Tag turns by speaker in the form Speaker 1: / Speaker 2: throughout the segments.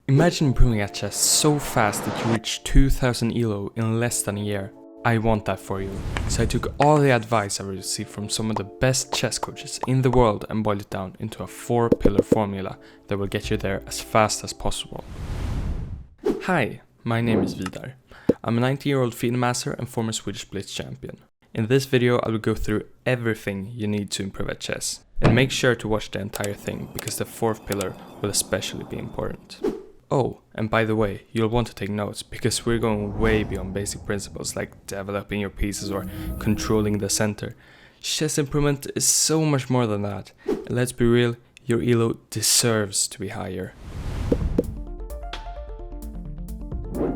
Speaker 1: Imagine improving at chess so fast that you reach 2000 ELO in less than a year. I want that for you. So I took all the advice I received from some of the best chess coaches in the world and boiled it down into a 4-pillar formula that will get you there as fast as possible. Hi, my name is Vidar. I'm a 19-year-old FIDE-Master and former Swedish Blitz champion. In this video I will go through everything you need to improve at chess. And make sure to watch the entire thing because the 4th pillar will especially be important. Oh, and by the way, you'll want to take notes because we're going way beyond basic principles like developing your pieces or controlling the center. Chess improvement is so much more than that. And let's be real, your ELO deserves to be higher.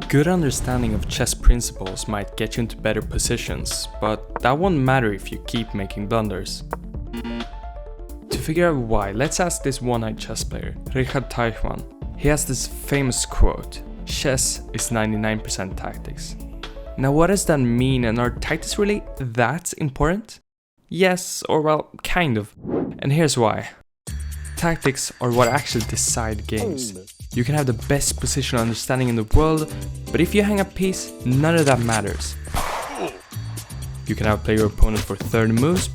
Speaker 1: Good understanding of chess principles might get you into better positions, but that won't matter if you keep making blunders. To figure out why, let's ask this one-eyed chess player, Richard Teichmann. He has this famous quote, "Chess is 99% tactics." Now what does that mean, and are tactics really that important? Yes, or well, kind of. And here's why. Tactics are what actually decide games. You can have the best positional understanding in the world, but if you hang a piece, none of that matters. You can outplay your opponent for 30 moves,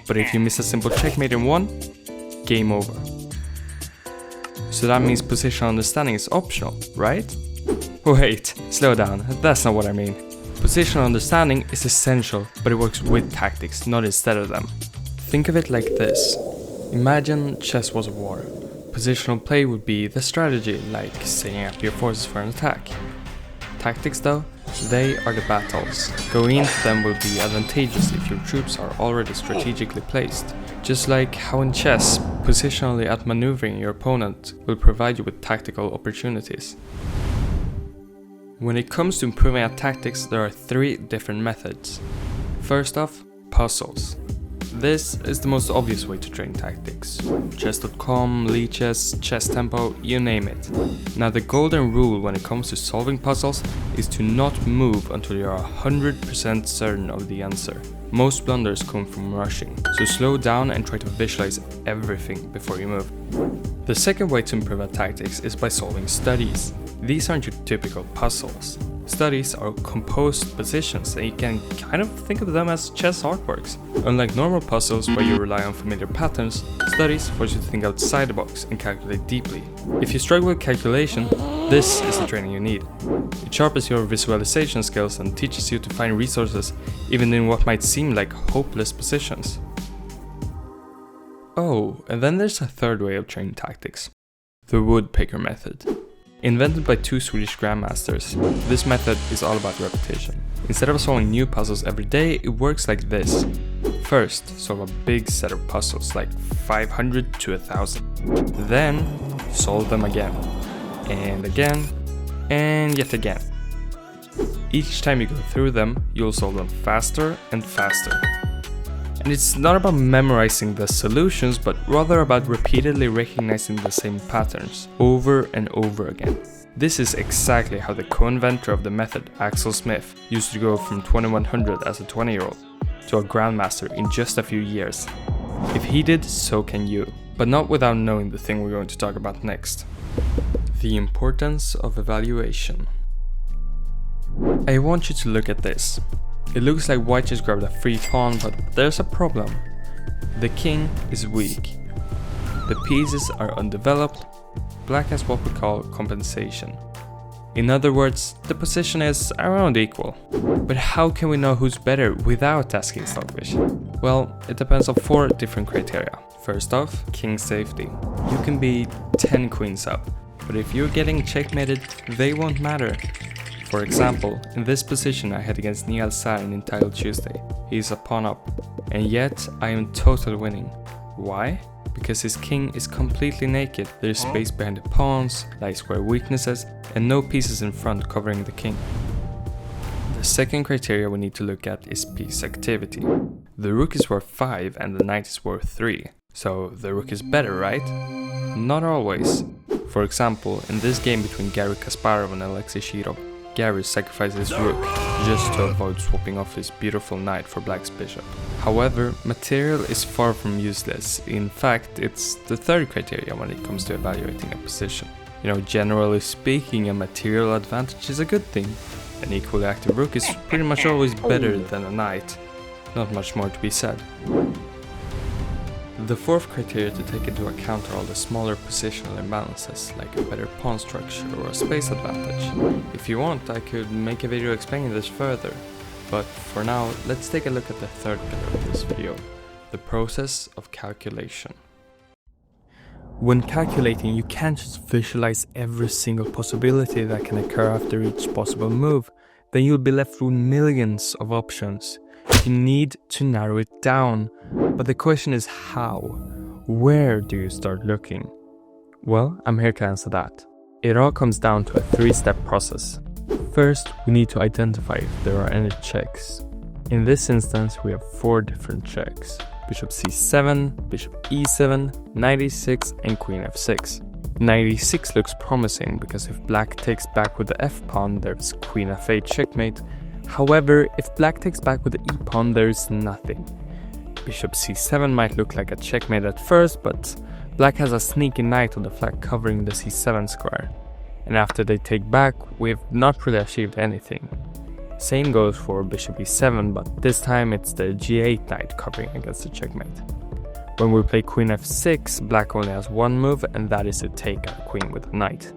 Speaker 1: but if you miss a simple checkmate in one, game over. So that means positional understanding is optional, right? Wait, slow down, that's not what I mean. Positional understanding is essential, but it works with tactics, not instead of them. Think of it like this. Imagine chess was a war. Positional play would be the strategy, like setting up your forces for an attack. Tactics though, they are the battles. Going into them will be advantageous if your troops are already strategically placed. Just like how in chess, positionally outmaneuvering your opponent will provide you with tactical opportunities. When it comes to improving at tactics, there are 3 different methods. First off, puzzles. This is the most obvious way to train tactics. Chess.com, lichess, chess tempo, you name it. Now the golden rule when it comes to solving puzzles is to not move until you are 100% certain of the answer. Most blunders come from rushing, so slow down and try to visualize everything before you move. The second way to improve at tactics is by solving studies. These aren't your typical puzzles. Studies are composed positions and you can kind of think of them as chess artworks. Unlike normal puzzles where you rely on familiar patterns, studies force you to think outside the box and calculate deeply. If you struggle with calculation, this is the training you need. It sharpens your visualization skills and teaches you to find resources even in what might seem like hopeless positions. Oh, and then there's a third way of training tactics. The woodpecker method. Invented by 2 Swedish grandmasters, this method is all about repetition. Instead of solving new puzzles every day, it works like this. First, solve a big set of puzzles like 500 to 1000. Then, solve them again, and again, and yet again. Each time you go through them, you'll solve them faster and faster. And it's not about memorizing the solutions, but rather about repeatedly recognizing the same patterns over and over again. This is exactly how the co-inventor of the method, Axel Smith, used to go from 2100 as a 20-year-old to a grandmaster in just a few years. If he did, so can you. But not without knowing the thing we're going to talk about next. The importance of evaluation. I want you to look at this. It looks like white just grabbed a free pawn, but there's a problem. The king is weak. The pieces are undeveloped. Black has what we call compensation. In other words, the position is around equal. But how can we know who's better without asking Stockfish? Well, it depends on 4 different criteria. First off, king safety. You can be 10 queens up, but if you're getting checkmated, they won't matter. For example, in this position I had against Niall Sarin in Title Tuesday. He is a pawn up, and yet I am totally winning. Why? Because his king is completely naked, there is space behind the pawns, light square weaknesses, and no pieces in front covering the king. The second criteria we need to look at is piece activity. The rook is worth 5 and the knight is worth 3, so the rook is better, right? Not always. For example, in this game between Garry Kasparov and Alexei Shirov, Garry sacrifices his rook just to avoid swapping off his beautiful knight for Black's bishop. However, material is far from useless. In fact, it's the third criteria when it comes to evaluating a position. Generally speaking, a material advantage is a good thing. An equally active rook is pretty much always better than a knight. Not much more to be said. The fourth criteria to take into account are all the smaller positional imbalances, like a better pawn structure or a space advantage. If you want, I could make a video explaining this further, but for now, let's take a look at the third pillar of this video, the process of calculation. When calculating, you can't just visualize every single possibility that can occur after each possible move, then you'll be left with millions of options. You need to narrow it down, but the question is how? Where do you start looking? Well, I'm here to answer that. It all comes down to a three-step process. First, we need to identify if there are any checks. In this instance, we have 4 different checks. Bishop c7, bishop e7, knight e6 and queen f6. Knight e6 looks promising because if black takes back with the f-pawn, there's queen f8 checkmate. However, if black takes back with the e-pawn, there's nothing. Bishop c7 might look like a checkmate at first, but black has a sneaky knight on the flank covering the c7 square. And after they take back, we've not really achieved anything. Same goes for bishop e7, but this time it's the g8 knight covering against the checkmate. When we play queen f6, black only has one move, and that is to take our queen with a knight.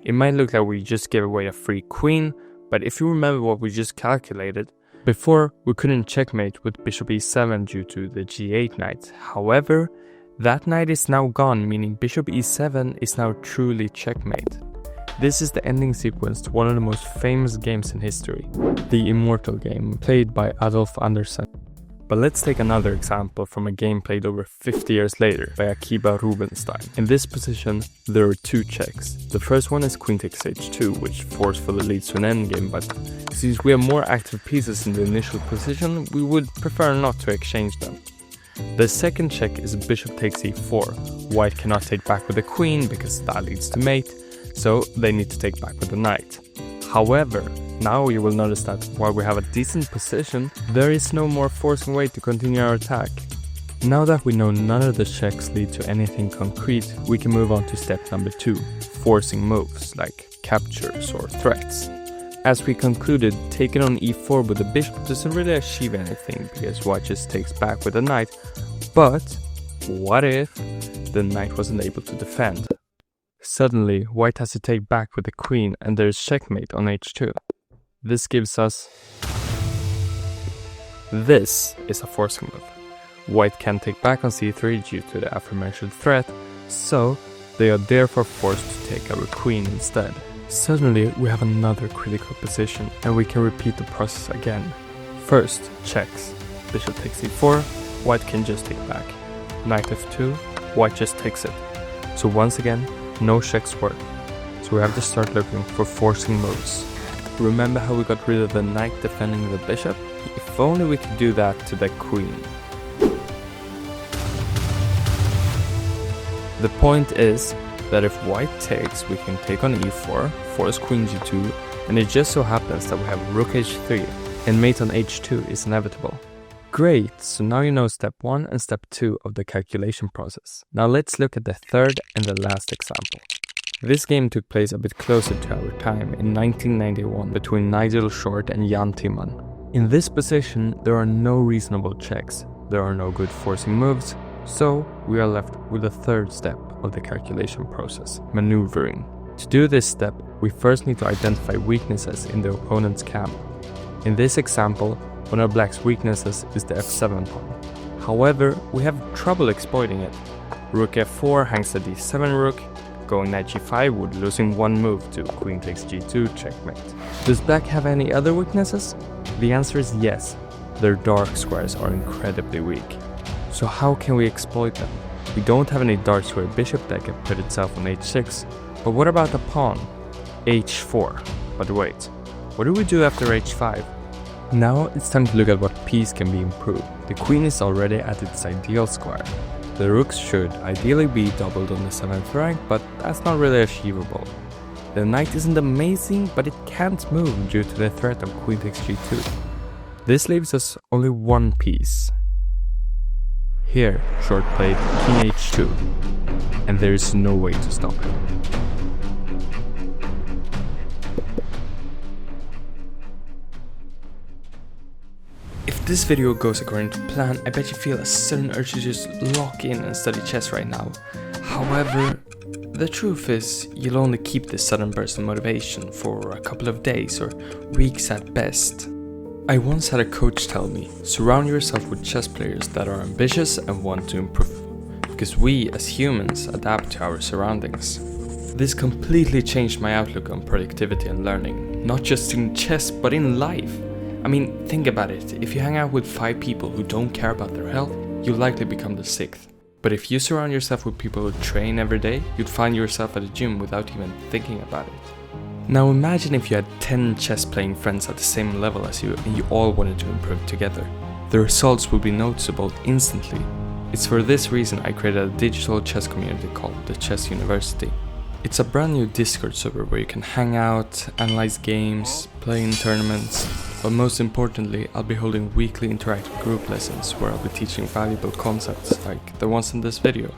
Speaker 1: It might look like we just gave away a free queen, but if you remember what we just calculated, before we couldn't checkmate with bishop e7 due to the g8 knight. However, that knight is now gone, meaning bishop e7 is now truly checkmate. This is the ending sequence to one of the most famous games in history, the Immortal game, played by Adolf Andersen. But let's take another example from a game played over 50 years later by Akiba Rubinstein. In this position, there are 2 checks. The first one is queen takes h2, which forcefully leads to an endgame, but since we have more active pieces in the initial position, we would prefer not to exchange them. The second check is bishop takes e4. White cannot take back with the queen because that leads to mate, so they need to take back with the knight. However, now you will notice that while we have a decent position, there is no more forcing way to continue our attack. Now that we know none of the checks lead to anything concrete, we can move on to step number 2, forcing moves like captures or threats. As we concluded, taking on e4 with the bishop doesn't really achieve anything because white just takes back with the knight, but what if the knight wasn't able to defend? Suddenly, white has to take back with the queen and there's checkmate on h2. This gives us... This is a forcing move. White can't take back on c3 due to the aforementioned threat, so they are therefore forced to take our queen instead. Suddenly, we have another critical position and we can repeat the process again. First, checks. Bishop takes e4, white can just take back. Knight f2, white just takes it. So once again, no checks work. So we have to start looking for forcing moves. Remember how we got rid of the knight defending the bishop? If only we could do that to the queen. The point is that if white takes, we can take on e4, force queen g2, and it just so happens that we have rook h3, and mate on h2 is inevitable. Great, so now you know step 1 and step 2 of the calculation process. Now let's look at the third and the last example. This game took place a bit closer to our time in 1991 between Nigel Short and Jan Timman. In this position, there are no reasonable checks, there are no good forcing moves, so we are left with the third step of the calculation process, maneuvering. To do this step, we first need to identify weaknesses in the opponent's camp. In this example, one of black's weaknesses is the f7 pawn. However, we have trouble exploiting it. Rook f4 hangs the d7 rook, going knight g5 would losing one move to queen takes g2 checkmate. Does black have any other weaknesses? The answer is yes. Their dark squares are incredibly weak. So how can we exploit them? We don't have any dark square bishop that can put itself on h6, but what about the pawn? h4. But wait, what do we do after h5? Now it's time to look at what piece can be improved. The queen is already at its ideal square. The rooks should ideally be doubled on the 7th rank, but that's not really achievable. The knight isn't amazing, but it can't move due to the threat of queen takes g2. This leaves us only one piece. Here, Short played king h2, and there is no way to stop him. this video goes according to plan, I bet you feel a sudden urge to just lock in and study chess right now. However, the truth is, you'll only keep this sudden burst of motivation for a couple of days or weeks at best. I once had a coach tell me, surround yourself with chess players that are ambitious and want to improve, because we as humans adapt to our surroundings. This completely changed my outlook on productivity and learning, not just in chess but in life. I mean, think about it, if you hang out with 5 people who don't care about their health, you'll likely become the 6th. But if you surround yourself with people who train every day, you'd find yourself at a gym without even thinking about it. Now imagine if you had 10 chess playing friends at the same level as you and you all wanted to improve together. The results would be noticeable instantly. It's for this reason I created a digital chess community called the Chess University. It's a brand new Discord server where you can hang out, analyze games, play in tournaments, but most importantly, I'll be holding weekly interactive group lessons where I'll be teaching valuable concepts like the ones in this video.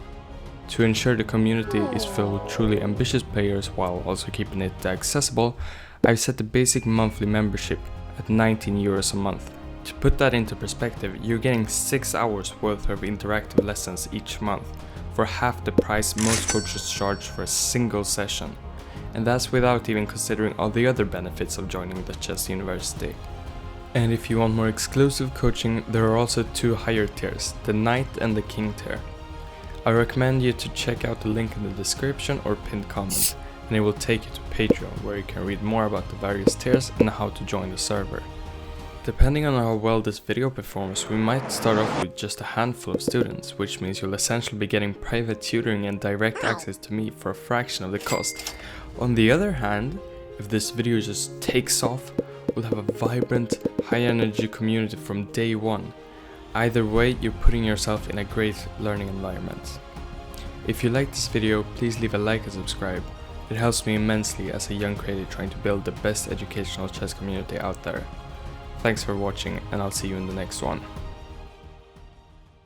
Speaker 1: To ensure the community is filled with truly ambitious players while also keeping it accessible, I've set the basic monthly membership at 19 euros a month. To put that into perspective, you're getting 6 hours worth of interactive lessons each month for half the price most coaches charge for a single session. And that's without even considering all the other benefits of joining the Chess University. And if you want more exclusive coaching, there are also 2 higher tiers, the Knight and the King tier. I recommend you to check out the link in the description or pinned comment, and it will take you to Patreon where you can read more about the various tiers and how to join the server. Depending on how well this video performs, we might start off with just a handful of students, which means you'll essentially be getting private tutoring and direct access to me for a fraction of the cost. On the other hand, if this video just takes off, we'll have a vibrant, high-energy community from day one. Either way, you're putting yourself in a great learning environment. If you like this video, please leave a like and subscribe. It helps me immensely as a young creator trying to build the best educational chess community out there. Thanks for watching, and I'll see you in the next one.